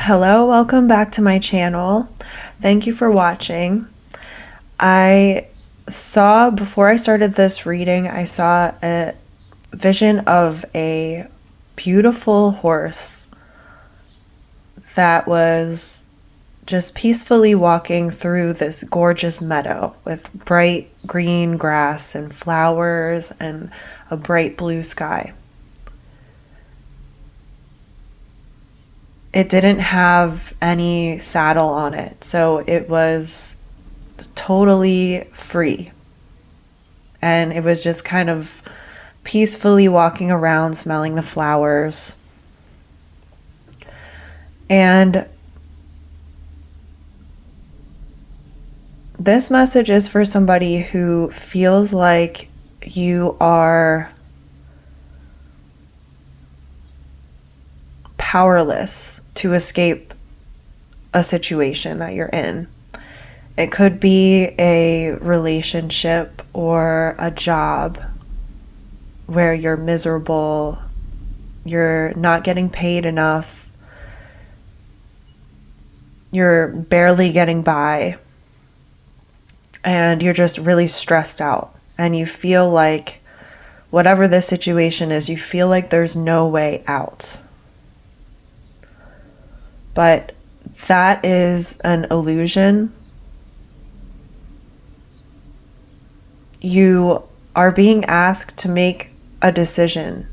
Hello, welcome back to my channel. Thank you for watching. Before I started this reading, I saw a vision of a beautiful horse that was just peacefully walking through this gorgeous meadow with bright green grass and flowers and a bright blue sky. It didn't have any saddle on it, so it was totally free. And it was just kind of peacefully walking around, smelling the flowers. And this message is for somebody who feels like you are powerless to escape a situation that you're in. It could be a relationship or a job where you're miserable, you're not getting paid enough, you're barely getting by, and you're just really stressed out. And you feel like, whatever the situation is, you feel like there's no way out. But that is an illusion. You are being asked to make a decision,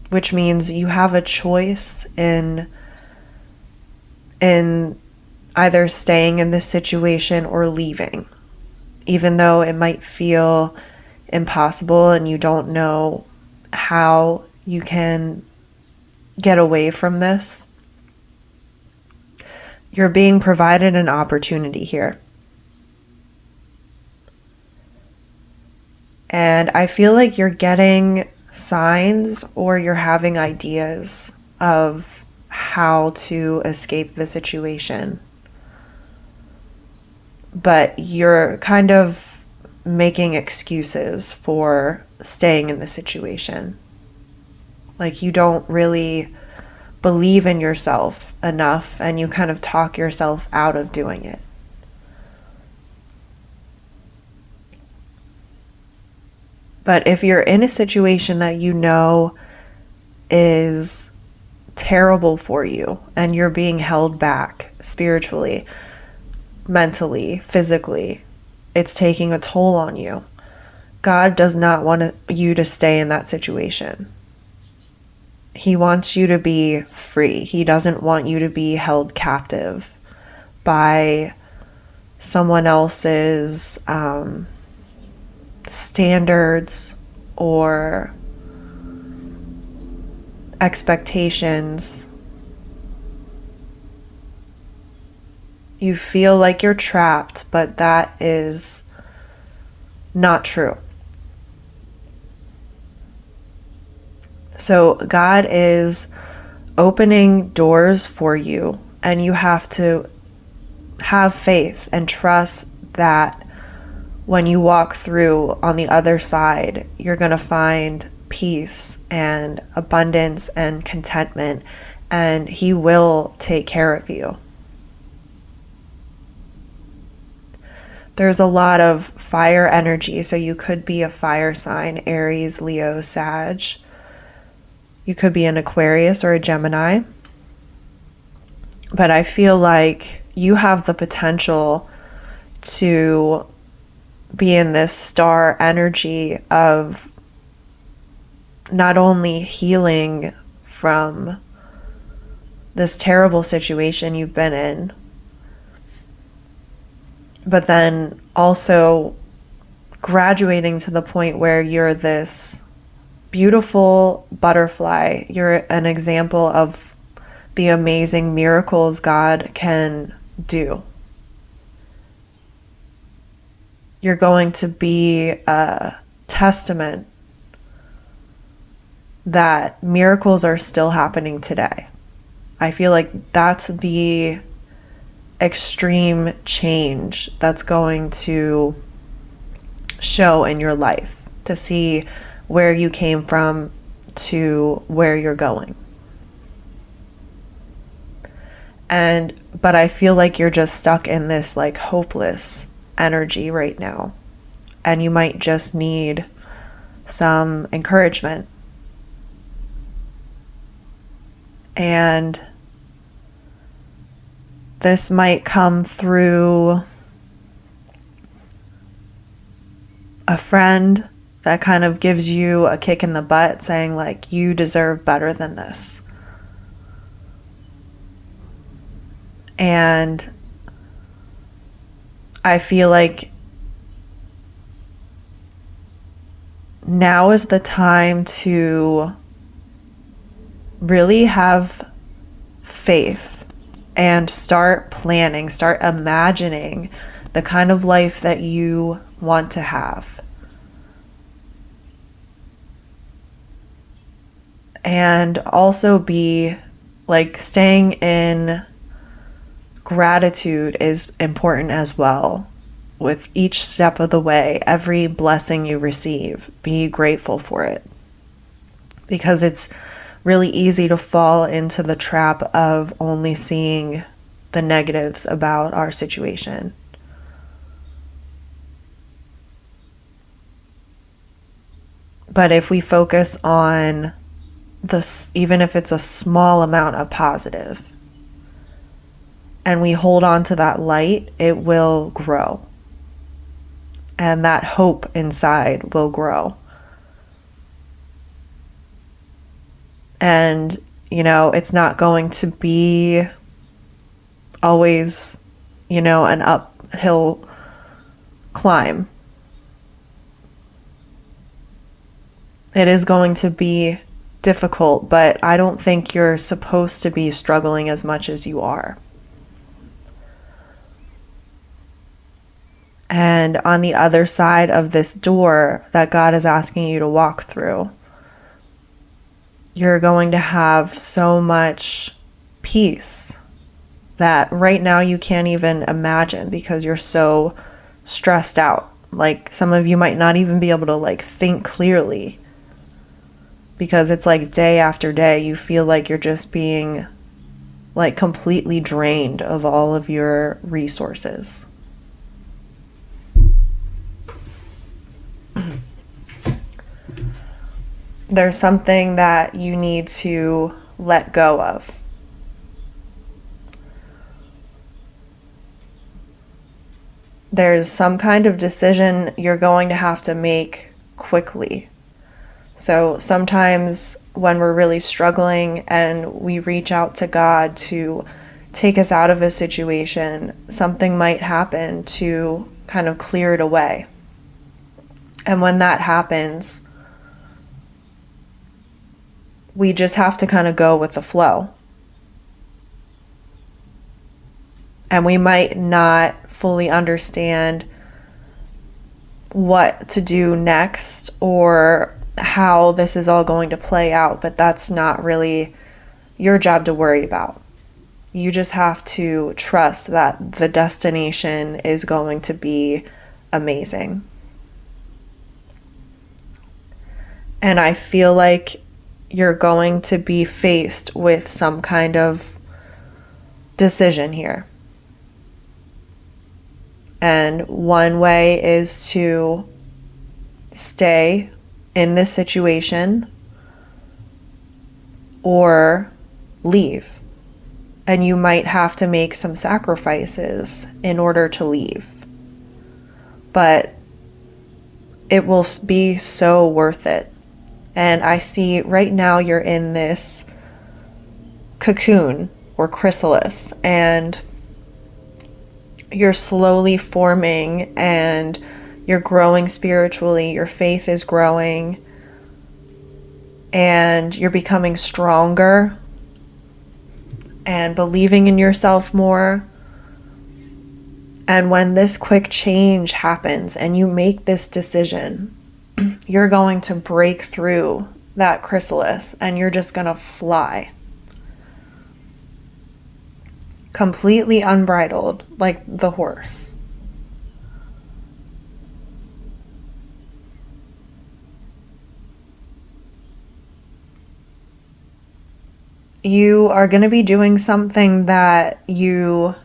which means you have a choice in either staying in this situation or leaving, even though it might feel impossible and you don't know how you can get away from this. You're being provided an opportunity here. And I feel like you're getting signs or you're having ideas of how to escape the situation. But you're kind of making excuses for staying in the situation. Like you don't really believe in yourself enough and you kind of talk yourself out of doing it. But if you're in a situation that you know is terrible for you and you're being held back spiritually, mentally, physically, it's taking a toll on you. God does not want you to stay in that situation. He wants you to be free. He doesn't want you to be held captive by someone else's standards or expectations. You feel like you're trapped, but that is not true. So God is opening doors for you, and you have to have faith and trust that when you walk through on the other side, you're going to find peace and abundance and contentment, and He will take care of you. There's a lot of fire energy, so you could be a fire sign, Aries, Leo, Sag. You could be an Aquarius or a Gemini. But I feel like you have the potential to be in this star energy of not only healing from this terrible situation you've been in, but then also graduating to the point where you're this beautiful butterfly. You're an example of the amazing miracles God can do. You're going to be a testament that miracles are still happening today. I feel like that's the extreme change that's going to show in your life, to see where you came from to where you're going. But I feel like you're just stuck in this like hopeless energy right now. And you might just need some encouragement. And this might come through a friend that kind of gives you a kick in the butt saying like, you deserve better than this. And I feel like now is the time to really have faith and start planning, start imagining the kind of life that you want to have. And also be like, staying in gratitude is important as well. With each step of the way, every blessing you receive, be grateful for it. Because it's really easy to fall into the trap of only seeing the negatives about our situation. But if we focus on this, even if it's a small amount of positive, and we hold on to that light, it will grow. And that hope inside will grow. And, you know, it's not going to be always, you know, an uphill climb. It is going to be difficult, but I don't think you're supposed to be struggling as much as you are. And on the other side of this door that God is asking you to walk through, you're going to have so much peace that right now you can't even imagine because you're so stressed out. Like, some of you might not even be able to like think clearly because it's like day after day you feel like you're just being like completely drained of all of your resources. There's something that you need to let go of. There's some kind of decision you're going to have to make quickly. So sometimes when we're really struggling and we reach out to God to take us out of a situation, something might happen to kind of clear it away. And when that happens, we just have to kind of go with the flow. And we might not fully understand what to do next or how this is all going to play out, but that's not really your job to worry about. You just have to trust that the destination is going to be amazing. And I feel like you're going to be faced with some kind of decision here. And one way is to stay in this situation or leave. And you might have to make some sacrifices in order to leave. But it will be so worth it. And I see right now you're in this cocoon or chrysalis, and you're slowly forming and you're growing spiritually. Your faith is growing and you're becoming stronger and believing in yourself more. And when this quick change happens and you make this decision, you're going to break through that chrysalis and you're just going to fly. Completely unbridled, like the horse. you are going to be doing something that you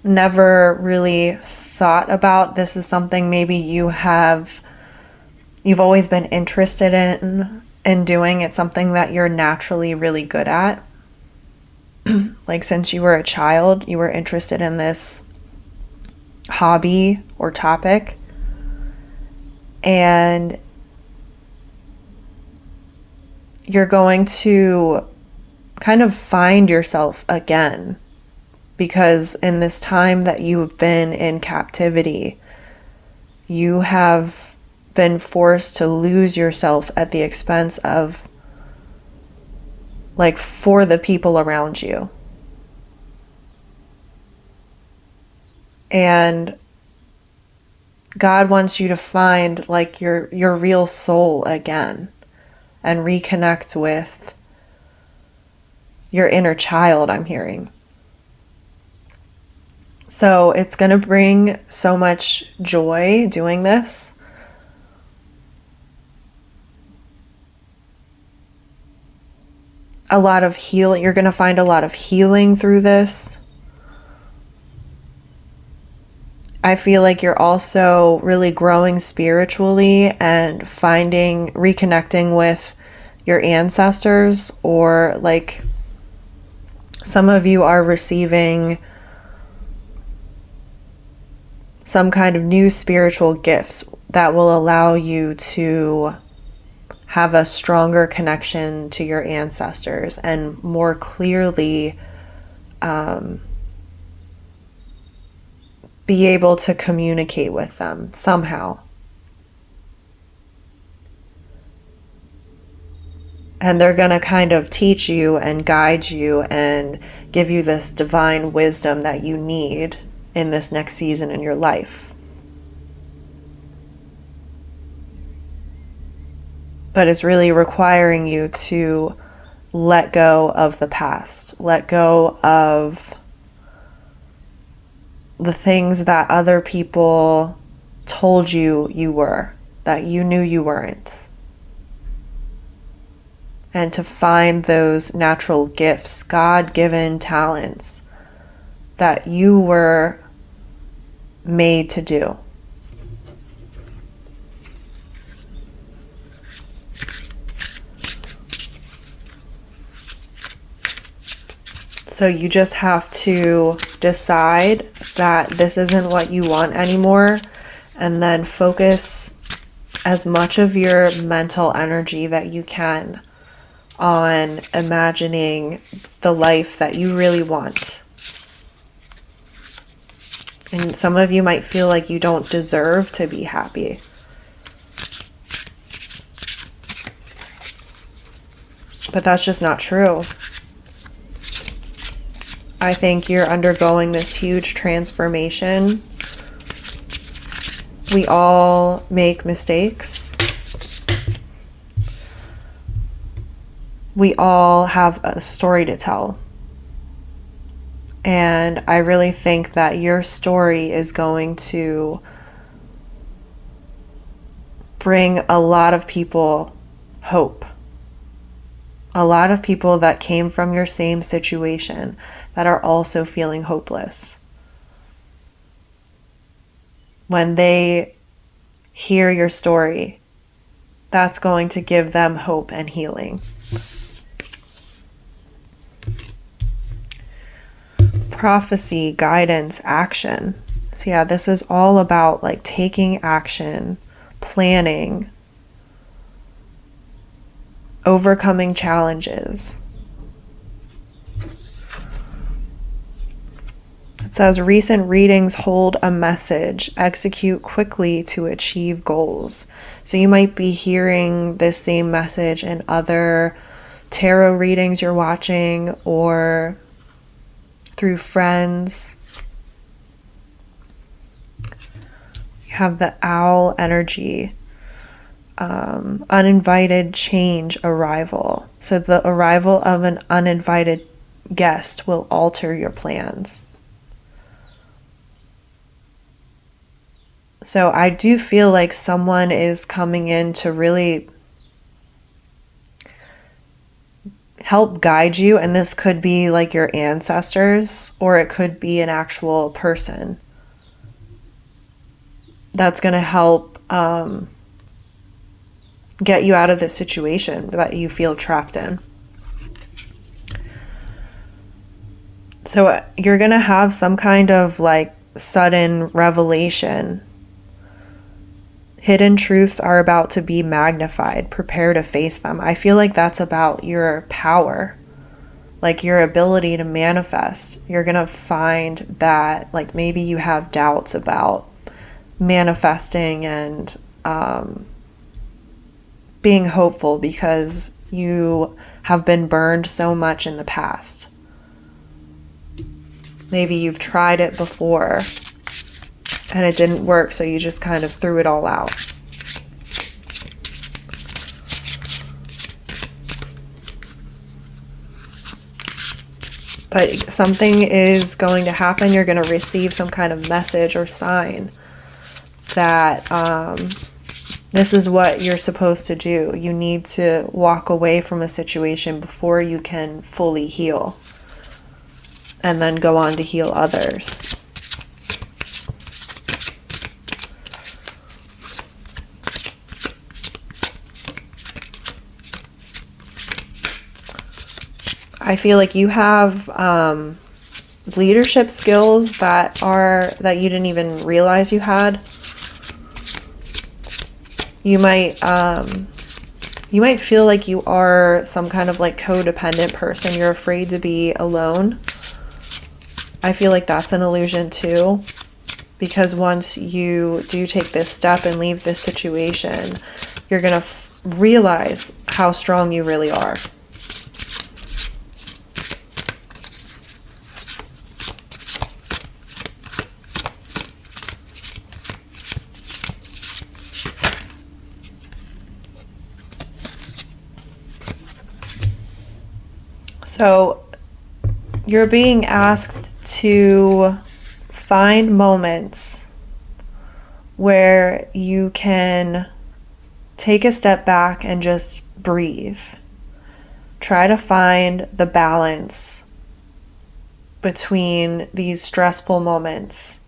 never really thought about. This is something maybe you've always been interested in doing. It's something that you're naturally really good at. Like since you were a child, you were interested in this hobby or topic. And you're going to kind of find yourself again, because in this time that you've been in captivity, you have been forced to lose yourself at the expense of, like, for the people around you. And God wants you to find like your real soul again and reconnect with your inner child, I'm hearing. So it's going to bring so much joy doing this. A lot of healing. You're going to find a lot of healing through this. I feel like you're also really growing spiritually and reconnecting with your ancestors, or like some of you are receiving some kind of new spiritual gifts that will allow you to have a stronger connection to your ancestors and more clearly be able to communicate with them somehow. And they're going to kind of teach you and guide you and give you this divine wisdom that you need in this next season in your life. But it's really requiring you to let go of the past, let go of the things that other people told you you were, that you knew you weren't. And to find those natural gifts, God-given talents that you were made to do. So you just have to decide that this isn't what you want anymore, and then focus as much of your mental energy that you can on imagining the life that you really want. And some of you might feel like you don't deserve to be happy. But that's just not true. I think you're undergoing this huge transformation. We all make mistakes. We all have a story to tell. And I really think that your story is going to bring a lot of people hope. A lot of people that came from your same situation that are also feeling hopeless. When they hear your story, that's going to give them hope and healing. Prophecy, guidance, action. So yeah, this is all about like taking action, planning, overcoming challenges. It says recent readings hold a message, execute quickly to achieve goals. So you might be hearing this same message in other tarot readings you're watching or through friends. You have the owl energy, uninvited change arrival. So the arrival of an uninvited guest will alter your plans. So I do feel like someone is coming in to really help guide you. And this could be like your ancestors, or it could be an actual person that's going to help get you out of this situation that you feel trapped in. So you're going to have some kind of like sudden revelation. Hidden truths are about to be magnified. Prepare to face them. I feel like that's about your power, like your ability to manifest. You're going to find that like maybe you have doubts about manifesting and being hopeful because you have been burned so much in the past. Maybe you've tried it before and it didn't work, so you just kind of threw it all out. But something is going to happen. You're going to receive some kind of message or sign that this is what you're supposed to do. You need to walk away from a situation before you can fully heal, and then go on to heal others. I feel like you have leadership skills that you didn't even realize you had. You might feel like you are some kind of like codependent person. You're afraid to be alone. I feel like that's an illusion too, because once you do take this step and leave this situation, you're going to realize how strong you really are. So you're being asked to find moments where you can take a step back and just breathe. Try to find the balance between these stressful moments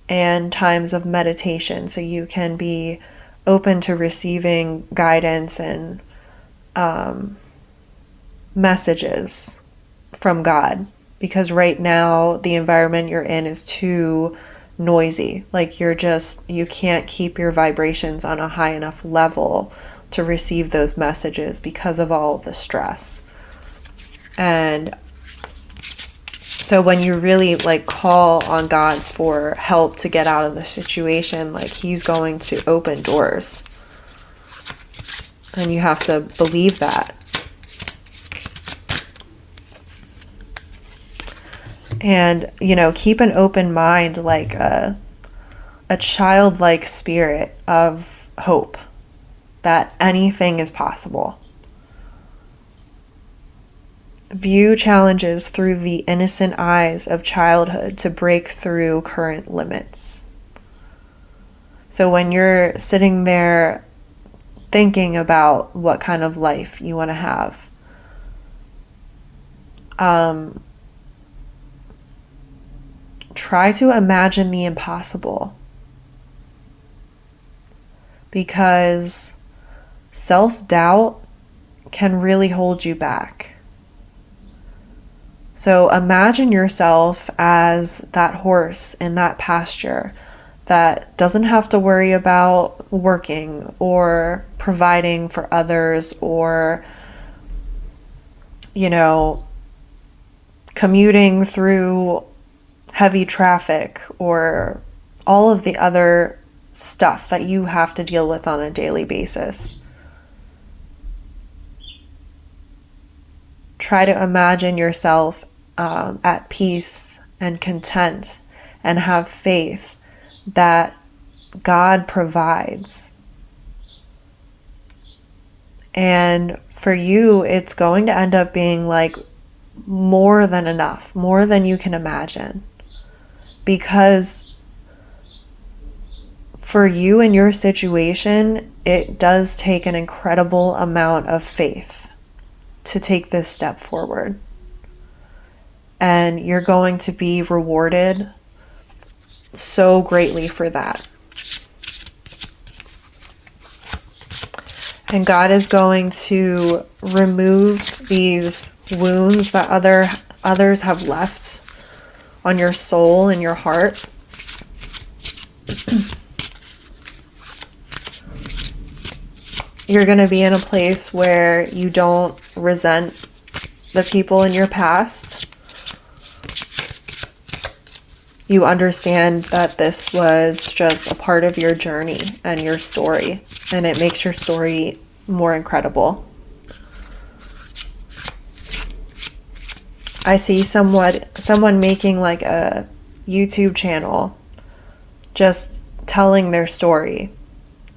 and times of meditation, so you can be open to receiving guidance and messages from God, because right now the environment you're in is too noisy. Like you can't keep your vibrations on a high enough level to receive those messages because of all the stress. And so when you really like call on God for help to get out of the situation, like He's going to open doors, and you have to believe that. And, keep an open mind, like a childlike spirit of hope that anything is possible. View challenges through the innocent eyes of childhood to break through current limits. So when you're sitting there thinking about what kind of life you want to have, try to imagine the impossible, because self-doubt can really hold you back. So imagine yourself as that horse in that pasture that doesn't have to worry about working or providing for others or, commuting through heavy traffic or all of the other stuff that you have to deal with on a daily basis. Try to imagine yourself at peace and content, and have faith that God provides. And for you, it's going to end up being like more than enough, more than you can imagine. Because for you and your situation, it does take an incredible amount of faith. to take this step forward. And you're going to be rewarded so greatly for that. And God is going to remove these wounds that others have left on your soul and your heart. You're going to be in a place where you don't resent the people in your past. You understand that this was just a part of your journey and your story, and it makes your story more incredible. I see someone making like a YouTube channel just telling their story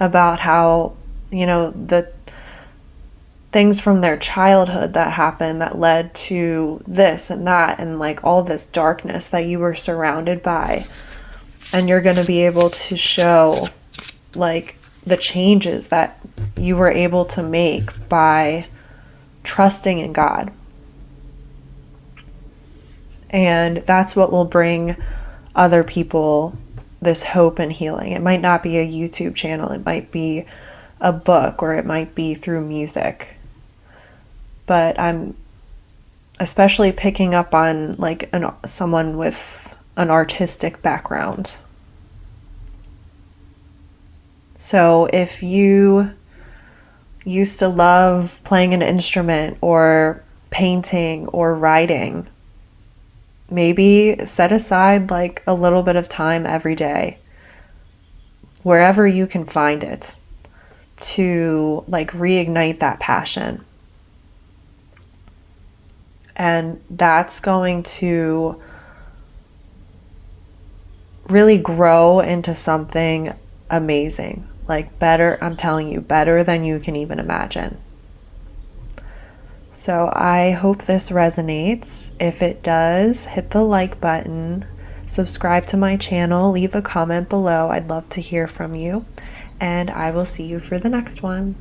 about how, the things from their childhood that happened that led to this and that, and like all this darkness that you were surrounded by. And you're going to be able to show like the changes that you were able to make by trusting in God. And that's what will bring other people this hope and healing. It might not be a YouTube channel. It might be a book, or it might be through music. But I'm especially picking up on like someone with an artistic background. So if you used to love playing an instrument or painting or writing, maybe set aside like a little bit of time every day, wherever you can find it, to like reignite that passion. And that's going to really grow into something amazing. Like better, I'm telling you, better than you can even imagine. So I hope this resonates. If it does, hit the like button, subscribe to my channel, leave a comment below. I'd love to hear from you. And I will see you for the next one.